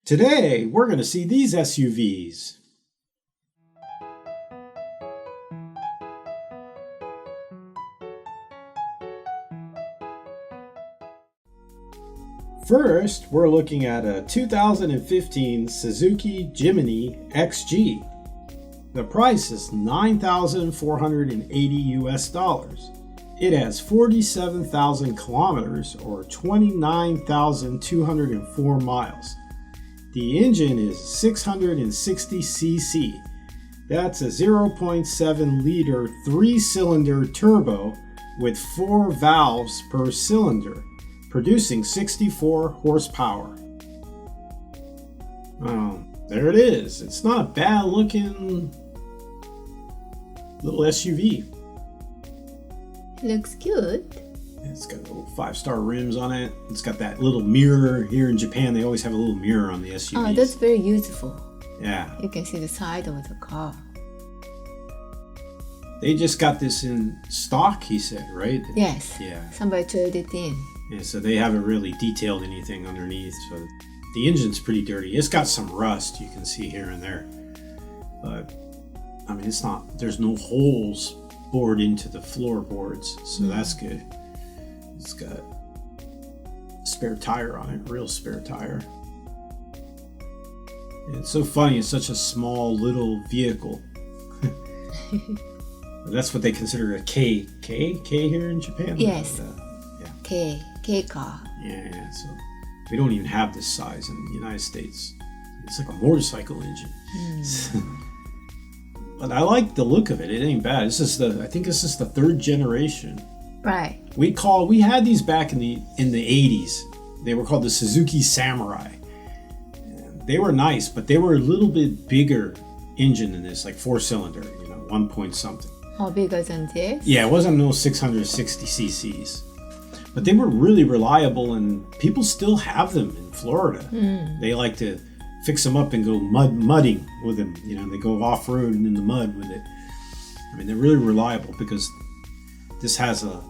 Today, we're going to see these SUVs. First, we're looking at a 2015 Suzuki Jimny Xg. The price is $9,480 US. It has 47,000 kilometers or 29,204 miles. The engine is 660 cc. That's a 0.7 liter 3-cylinder turbo with 4 valves per cylinder, producing 64 horsepower. Oh, there it is. It's not a bad looking little SUV. Looks good. It's got little 5-star rims on it. It's got that little mirror. Here in Japan, they always have a little mirror on the SUVs. Oh, that's very useful. Yeah. You can see the side of the car. They just got this in stock, he said, right? Yes. Yeah. Somebody traded it in. Yeah, so they haven't really detailed anything underneath. So the engine's pretty dirty. It's got some rust you can see here and there. But, I mean, it's not, there's no holes bored into the floorboards, so that's good. It's got a spare tire on it, real spare tire. And it's so funny, it's such a small little vehicle. That's what they consider a K here in Japan? Yes. Yeah. K car. Yeah, so we don't even have this size in the United States. It's like a motorcycle engine. But I like the look of it. It ain't bad. I think this is the 3rd generation. Right. We had these back in the 80s. They were called the Suzuki Samurai. And they were nice, but they were a little bit bigger engine than this, like 4-cylinder, 1 point something. Oh, bigger than this? Yeah, it wasn't no 660 cc's. But they were really reliable, and people still have them in Florida. They like to fix them up and go mudding with them. They go off-road and in the mud with it. I mean, they're really reliable because this has a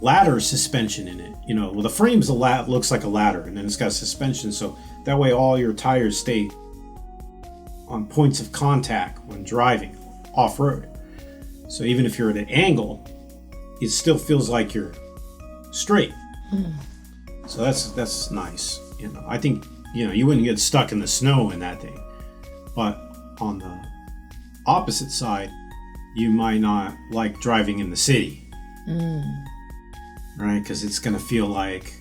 ladder suspension in it. Well, the frame's looks like a ladder, and then it's got suspension, so that way all your tires stay on points of contact when driving off-road. So even if you're at an angle, it still feels like you're straight. So that's nice. I think you wouldn't get stuck in the snow in that thing. But on the opposite side, you might not like driving in the city. Right? Because it's going to feel like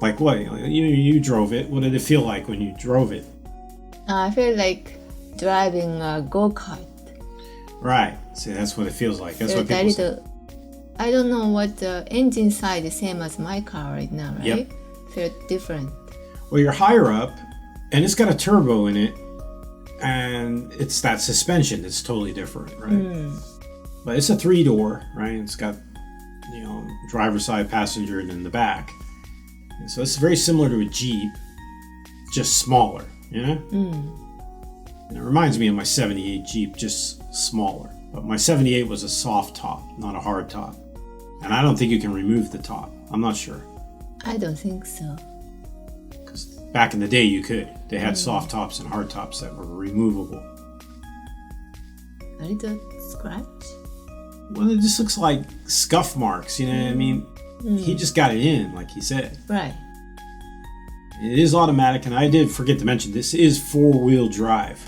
what? You drove it. What did it feel like when you drove it? I feel like driving a go-kart. Right. See, that's what it feels like. That's what people say. I don't know what the engine side is same as my car right now, right? Yep. Feel different. Well, you're higher up, and it's got a turbo in it, and it's that suspension that's totally different, right? But it's a 3-door, right? It's got, driver's side, passenger, and in the back. And so it's very similar to a Jeep, just smaller, And it reminds me of my 78 Jeep, just smaller. But my 78 was a soft top, not a hard top. And I don't think you can remove the top. I'm not sure. I don't think so. Because back in the day you could. They had soft tops and hard tops that were removable. A little scratch? Well, it just looks like scuff marks, what I mean? He just got it in, like he said. Right. It is automatic, and I did forget to mention, this is 4-wheel drive.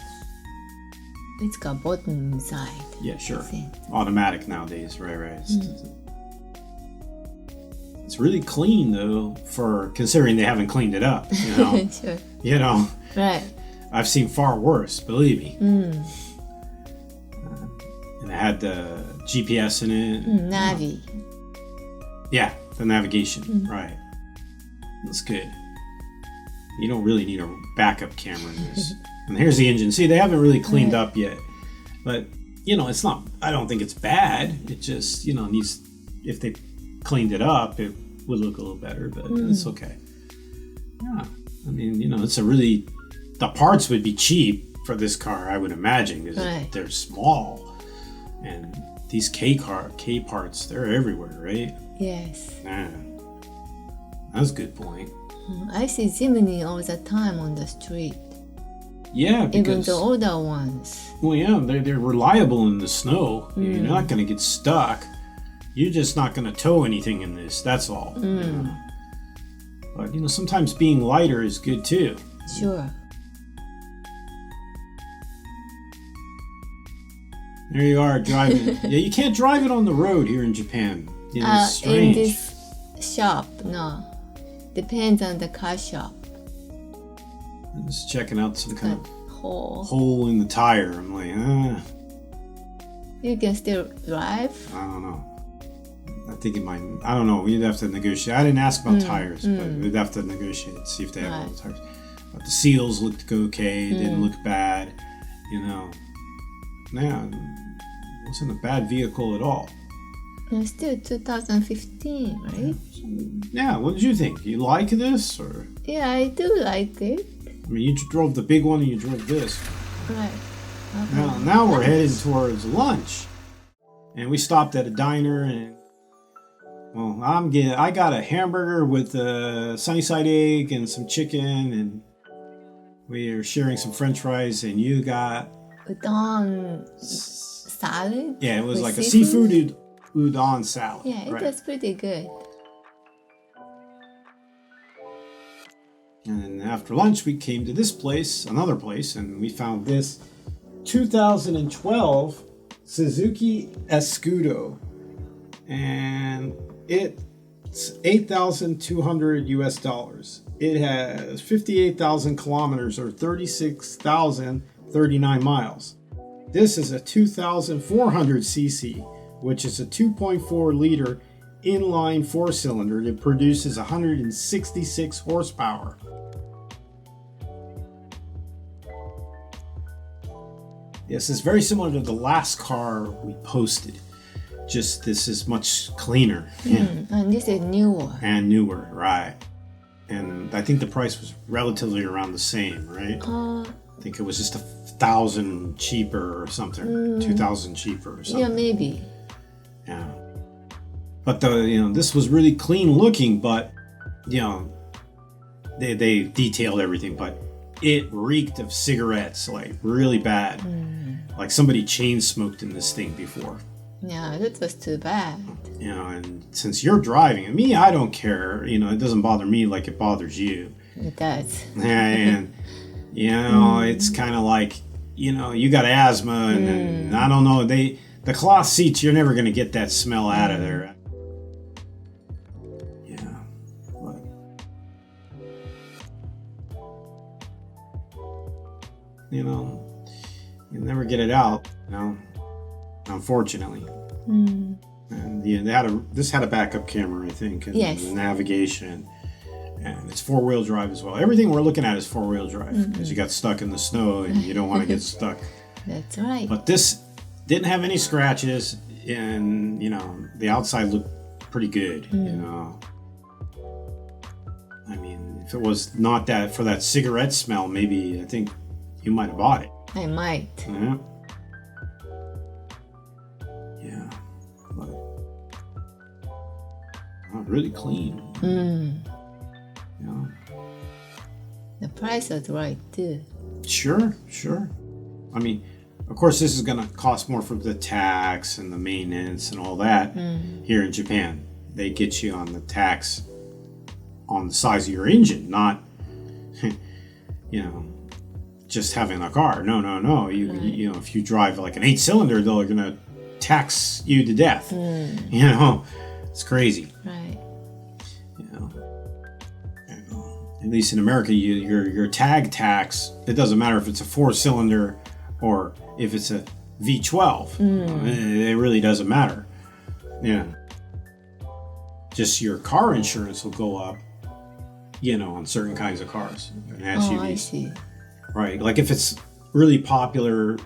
It's got button inside. Yeah, sure. Automatic nowadays, right. It's really clean, though, for considering they haven't cleaned it up, Sure. Right. I've seen far worse, believe me. And it had the GPS in it. Navi. Yeah, the navigation, right. That's good. You don't really need a backup camera in this. And here's the engine. See, they haven't really cleaned up yet. But, it's not, I don't think it's bad. It just, needs, if they cleaned it up, it would look a little better, but it's okay. Yeah. I mean, it's the parts would be cheap for this car, I would imagine, because they're small. And these K parts, they're everywhere, right? Yes. Yeah. That's a good point. I see Jimny all the time on the street. Yeah, because even the older ones. well, yeah, they're reliable in the snow. You're not going to get stuck. You're just not going to tow anything in this. That's all. You know? But sometimes being lighter is good too. Sure. There you are driving. Yeah, you can't drive it on the road here in Japan. It's In strange. this shop, no. Depends on the car shop. I'm just checking out some kind of Hole. in the tire. I'm like, You can still drive? I don't know. I think it might. I don't know. We'd have to negotiate. I didn't ask about tires, but we'd have to negotiate, see if they have all the tires. But the seals looked okay. Didn't look bad. Yeah, it wasn't a bad vehicle at all. It's still 2015, right? Yeah, what did you think? You like this, or? Yeah, I do like it. I mean, you drove the big one and you drove this. Right. Now we're heading towards lunch, and we stopped at a diner, and well, I got a hamburger with a sunny side egg and some chicken, and we are sharing some French fries, and you got udon salad. Yeah, it was like seafood? a seafood udon salad. Yeah, it right? was pretty good. And then after lunch, we came to this place, another place, and we found this 2012 Suzuki Escudo, and it's $8,200 US. It has 58,000 kilometers or 36,039 miles. This is a 2,400 cc, which is a 2.4 liter inline four-cylinder that produces 166 horsepower. Yes, it's very similar to the last car we posted. Just this is much cleaner. And this is newer. And newer, right. And I think the price was relatively around the same, right? I think it was just 1,000 cheaper or something. 2,000 cheaper or something. Yeah, maybe. Yeah. But this was really clean looking, but they detailed everything, but it reeked of cigarettes, like really bad. Like somebody chain smoked in this thing before. Yeah, that was too bad. And since you're driving, and me, I don't care. It doesn't bother me like it bothers you. It does. And it's kind of like you got asthma, and then, I don't know, the cloth seats, you're never gonna get that smell out of there. Yeah, but you never get it out. Unfortunately. And this had a backup camera, I think, and yes. the navigation, and it's 4-wheel drive as well. Everything we're looking at is 4-wheel drive because you got stuck in the snow and you don't want to get stuck. That's right. But this didn't have any scratches, and the outside looked pretty good. I mean, if it was not that for that cigarette smell, maybe I think you might have bought it. I might. Yeah. Yeah. But not really clean. The price was right too. Sure. I mean, of course, this is going to cost more for the tax and the maintenance and all that here in Japan. They get you on the tax on the size of your engine, not, just having a car. No. If you drive like an 8-cylinder, they're going to tax you to death. It's crazy. Right. At least in America, your tag tax, it doesn't matter if it's a 4-cylinder or if it's a V12. It really doesn't matter. Yeah. Just your car insurance will go up, on certain kinds of cars and SUVs. Oh, I see. Right. Like if it's really popular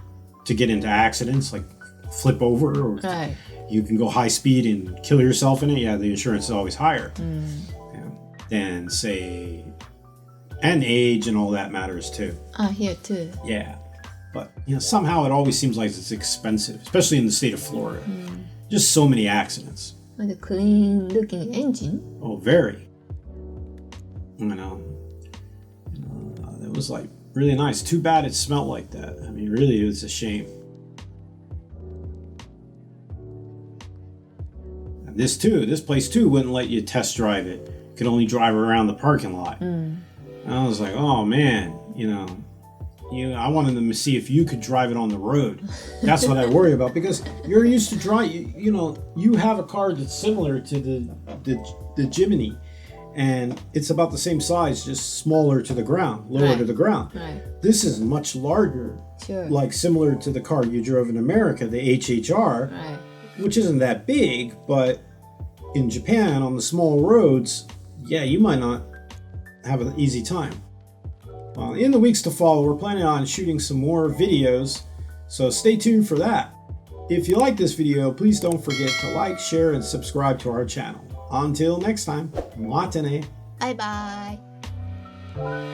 to get into accidents, like flip over, or right. you can go high speed and kill yourself in it. Yeah, the insurance is always higher. Than say, and age and all that matters too. Here too. Yeah. But somehow it always seems like it's expensive, especially in the state of Florida. Just so many accidents. With a clean looking engine. Oh, very. It was like really nice. Too bad it smelled like that. I mean, really, it was a shame. And this place too wouldn't let you test drive it. You could only drive around the parking lot. And I was like, oh man, I wanted them to see if you could drive it on the road. That's what I worry about, because you're used to drive. You have a car that's similar to the Jimny, and it's about the same size, just smaller to the ground, lower to the ground. Right. This is much larger, like similar to the car you drove in America, the HHR, which isn't that big, but in Japan on the small roads, yeah, you might not have an easy time. In the weeks to follow, we're planning on shooting some more videos, so stay tuned for that. If you like this video, please don't forget to like, share, and subscribe to our channel. Until next time, matane. Bye bye. Bye.